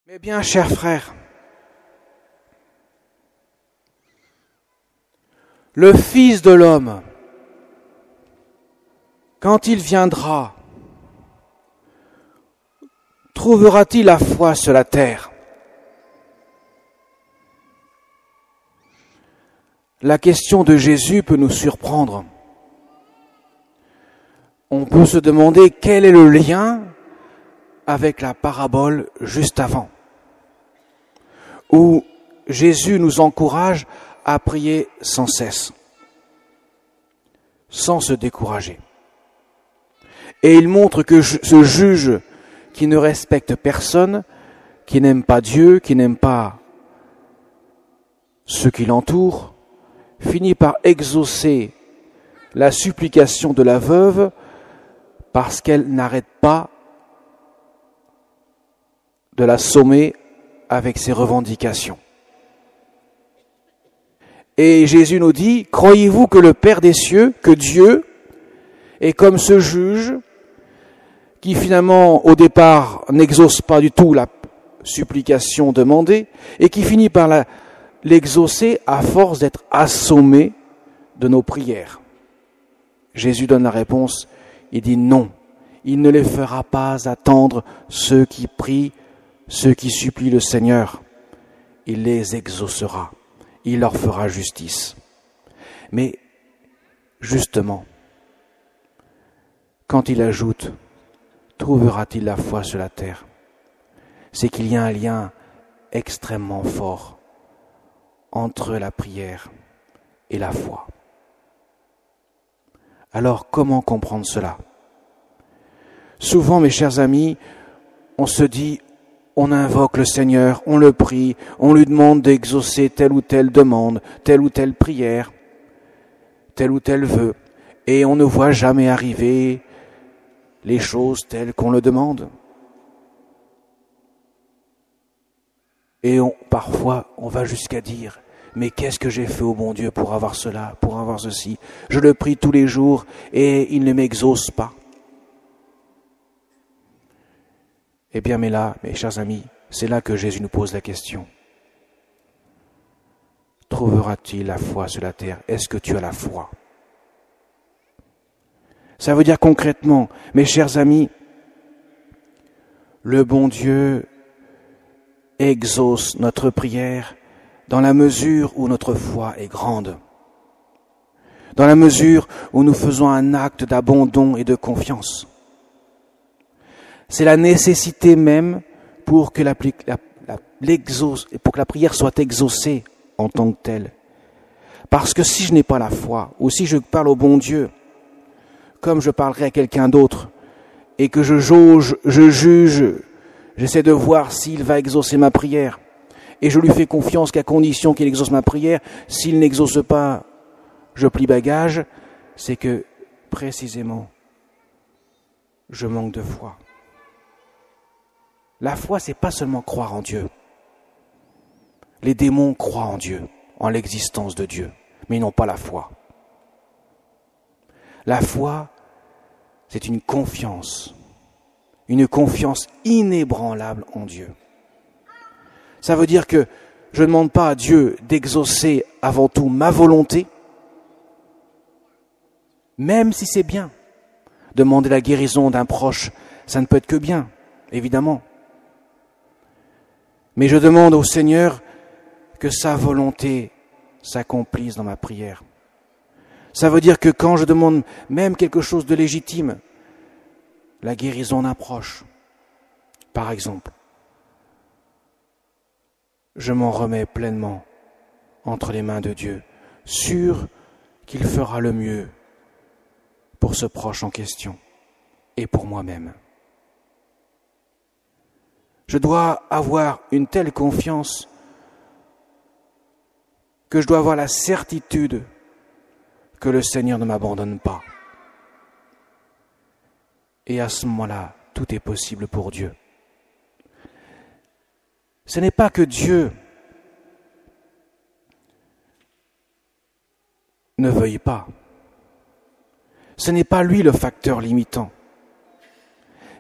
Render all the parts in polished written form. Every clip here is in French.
Mais bien, chers frères, le Fils de l'homme, quand il viendra, trouvera-t-il la foi sur la terre? La question de Jésus peut nous surprendre. On peut se demander quel est le lien avec la parabole juste avant, où Jésus nous encourage à prier sans cesse, sans se décourager. Et il montre que ce juge qui ne respecte personne, qui n'aime pas Dieu, qui n'aime pas ceux qui l'entourent, finit par exaucer la supplication de la veuve parce qu'elle n'arrête pas de l'assommer avec ses revendications. Et Jésus nous dit, croyez-vous que le Père des cieux, que Dieu, est comme ce juge qui finalement au départ n'exauce pas du tout la supplication demandée et qui finit par l'exaucer à force d'être assommé de nos prières? Jésus donne la réponse, il dit non, il ne les fera pas attendre ceux qui prient, ceux qui supplient le Seigneur. Il les exaucera, il leur fera justice. Mais justement, quand il ajoute, trouvera-t-il la foi sur la terre? C'est qu'il y a un lien extrêmement fort entre la prière et la foi. Alors, comment comprendre cela? Souvent, mes chers amis, on se dit, on invoque le Seigneur, on le prie, on lui demande d'exaucer telle ou telle demande, telle ou telle prière, tel ou tel vœu, et on ne voit jamais arriver les choses telles qu'on le demande. Et parfois, on va jusqu'à dire, mais qu'est-ce que j'ai fait au bon Dieu pour avoir cela, pour avoir ceci? Je le prie tous les jours et il ne m'exauce pas. Eh bien, mais là, mes chers amis, c'est là que Jésus nous pose la question. Trouvera-t-il la foi sur la terre? Est-ce que tu as la foi? Ça veut dire concrètement, mes chers amis, le bon Dieu exauce notre prière dans la mesure où notre foi est grande, dans la mesure où nous faisons un acte d'abandon et de confiance. C'est la nécessité même pour que la prière soit exaucée en tant que telle. Parce que si je n'ai pas la foi, ou si je parle au bon Dieu, comme je parlerai à quelqu'un d'autre, et que je jauge, je juge, j'essaie de voir s'il va exaucer ma prière, et je lui fais confiance qu'à condition qu'il exauce ma prière, s'il n'exauce pas, je plie bagage, c'est que, précisément, je manque de foi. La foi, c'est pas seulement croire en Dieu. Les démons croient en Dieu, en l'existence de Dieu, mais ils n'ont pas la foi. La foi, c'est une confiance inébranlable en Dieu. Ça veut dire que je ne demande pas à Dieu d'exaucer avant tout ma volonté, même si c'est bien. Demander la guérison d'un proche, ça ne peut être que bien, évidemment. Mais je demande au Seigneur que sa volonté s'accomplisse dans ma prière. Ça veut dire que quand je demande même quelque chose de légitime, la guérison d'un proche, par exemple, je m'en remets pleinement entre les mains de Dieu, sûr qu'il fera le mieux pour ce proche en question et pour moi-même. Je dois avoir une telle confiance que je dois avoir la certitude que le Seigneur ne m'abandonne pas. Et à ce moment-là, tout est possible pour Dieu. Ce n'est pas que Dieu ne veuille pas. Ce n'est pas lui le facteur limitant.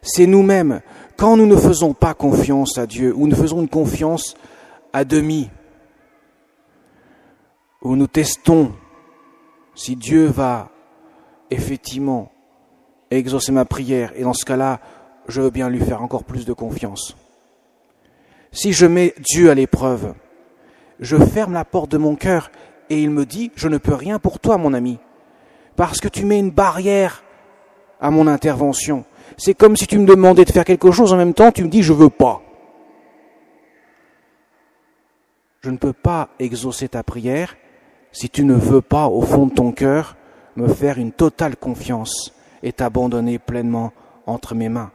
C'est nous-mêmes, quand nous ne faisons pas confiance à Dieu, ou nous faisons une confiance à demi, où nous testons si Dieu va effectivement exaucer ma prière, et dans ce cas-là, je veux bien lui faire encore plus de confiance. Si je mets Dieu à l'épreuve, je ferme la porte de mon cœur et il me dit, je ne peux rien pour toi, mon ami, parce que tu mets une barrière à mon intervention. C'est comme si tu me demandais de faire quelque chose, en même temps tu me dis, je veux pas. Je ne peux pas exaucer ta prière si tu ne veux pas, au fond de ton cœur, me faire une totale confiance et t'abandonner pleinement entre mes mains.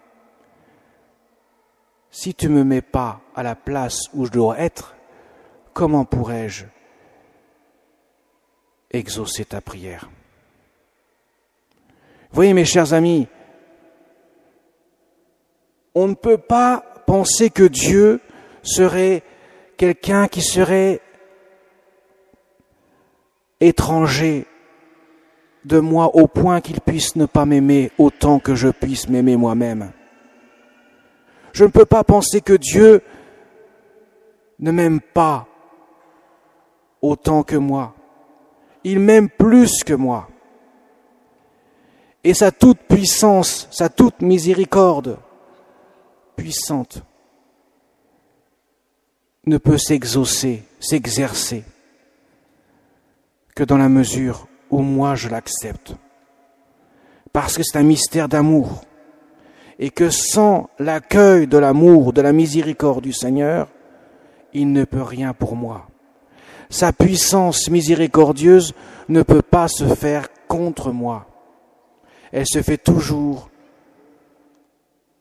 Si tu ne me mets pas à la place où je dois être, comment pourrais-je exaucer ta prière? Vous voyez, mes chers amis, on ne peut pas penser que Dieu serait quelqu'un qui serait étranger de moi au point qu'il puisse ne pas m'aimer autant que je puisse m'aimer moi-même. Je ne peux pas penser que Dieu ne m'aime pas autant que moi. Il m'aime plus que moi. Et sa toute puissance, sa toute miséricorde puissante ne peut s'exaucer, s'exercer que dans la mesure où moi je l'accepte. Parce que c'est un mystère d'amour. Et que sans l'accueil de l'amour, de la miséricorde du Seigneur, il ne peut rien pour moi. Sa puissance miséricordieuse ne peut pas se faire contre moi. Elle se fait toujours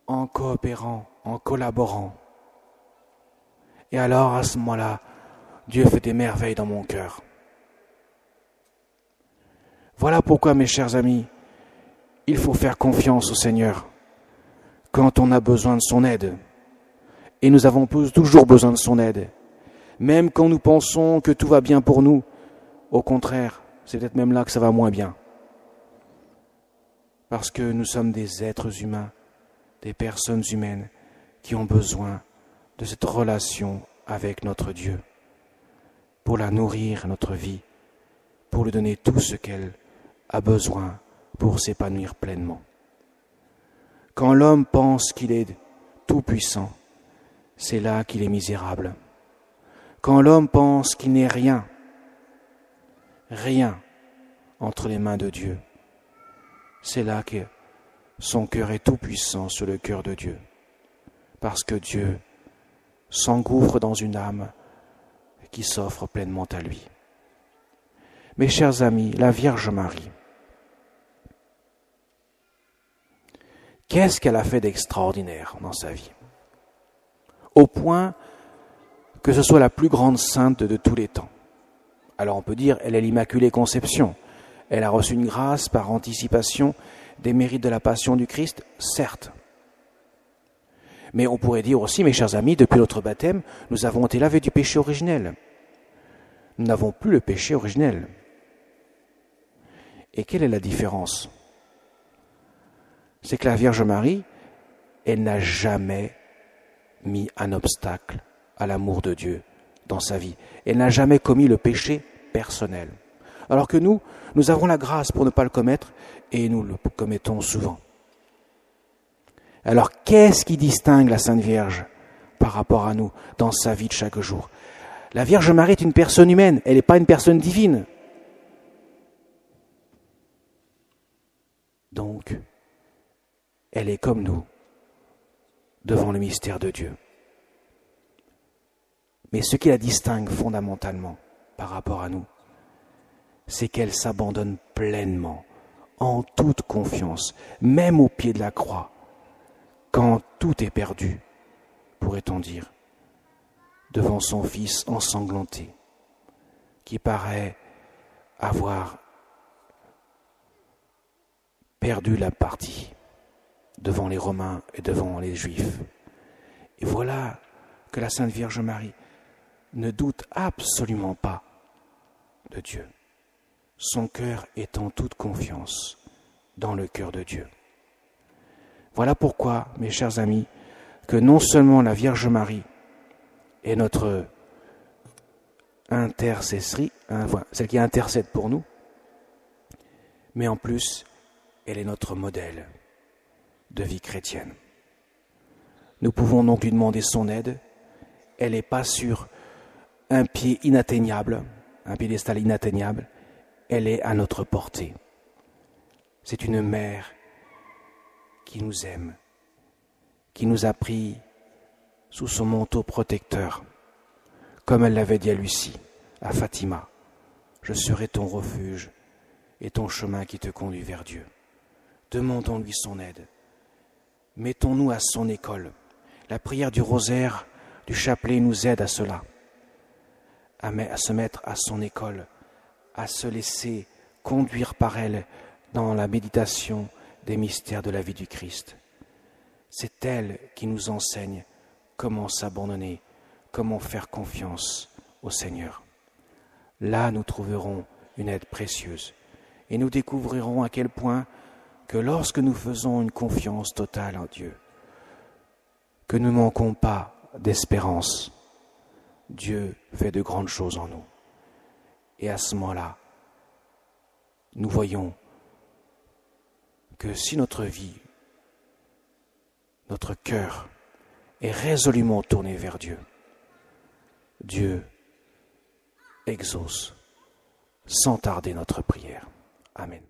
en coopérant, en collaborant. Et alors, à ce moment-là, Dieu fait des merveilles dans mon cœur. Voilà pourquoi, mes chers amis, il faut faire confiance au Seigneur quand on a besoin de son aide. Et nous avons toujours besoin de son aide. Même quand nous pensons que tout va bien pour nous, au contraire, c'est peut-être même là que ça va moins bien. Parce que nous sommes des êtres humains, des personnes humaines qui ont besoin de cette relation avec notre Dieu pour la nourrir, notre vie, pour lui donner tout ce qu'elle a besoin pour s'épanouir pleinement. Quand l'homme pense qu'il est tout-puissant, c'est là qu'il est misérable. Quand l'homme pense qu'il n'est rien, rien entre les mains de Dieu, c'est là que son cœur est tout-puissant sur le cœur de Dieu. Parce que Dieu s'engouffre dans une âme qui s'offre pleinement à lui. Mes chers amis, la Vierge Marie, qu'est-ce qu'elle a fait d'extraordinaire dans sa vie? Au point que ce soit la plus grande sainte de tous les temps. Alors on peut dire, elle est l'Immaculée Conception. Elle a reçu une grâce par anticipation des mérites de la passion du Christ, certes. Mais on pourrait dire aussi, mes chers amis, depuis notre baptême, nous avons été lavés du péché originel. Nous n'avons plus le péché originel. Et quelle est la différence? C'est que la Vierge Marie, elle n'a jamais mis un obstacle à l'amour de Dieu dans sa vie. Elle n'a jamais commis le péché personnel. Alors que nous avons la grâce pour ne pas le commettre et nous le commettons souvent. Alors qu'est-ce qui distingue la Sainte Vierge par rapport à nous dans sa vie de chaque jour? La Vierge Marie est une personne humaine, elle n'est pas une personne divine. Donc, elle est comme nous, devant le mystère de Dieu. Mais ce qui la distingue fondamentalement par rapport à nous, c'est qu'elle s'abandonne pleinement, en toute confiance, même au pied de la croix, quand tout est perdu, pourrait-on dire, devant son Fils ensanglanté, qui paraît avoir perdu la partie devant les Romains et devant les Juifs. Et voilà que la Sainte Vierge Marie ne doute absolument pas de Dieu. Son cœur est en toute confiance dans le cœur de Dieu. Voilà pourquoi, mes chers amis, que non seulement la Vierge Marie est notre intercesserie, celle qui intercède pour nous, mais en plus, elle est notre modèle de vie chrétienne. Nous pouvons donc lui demander son aide. Elle n'est pas sur un pied inatteignable, un piédestal inatteignable. Elle est à notre portée. C'est une mère qui nous aime, qui nous a pris sous son manteau protecteur, comme elle l'avait dit à Lucie, à Fatima. Je serai ton refuge et ton chemin qui te conduit vers Dieu. Demandons-lui son aide. Mettons-nous à son école. La prière du rosaire, du chapelet nous aide à cela, à se mettre à son école, à se laisser conduire par elle dans la méditation des mystères de la vie du Christ. C'est elle qui nous enseigne comment s'abandonner, comment faire confiance au Seigneur. Là, nous trouverons une aide précieuse et nous découvrirons à quel point que lorsque nous faisons une confiance totale en Dieu, que nous ne manquons pas d'espérance, Dieu fait de grandes choses en nous. Et à ce moment-là, nous voyons que si notre vie, notre cœur est résolument tourné vers Dieu, Dieu exauce sans tarder notre prière. Amen.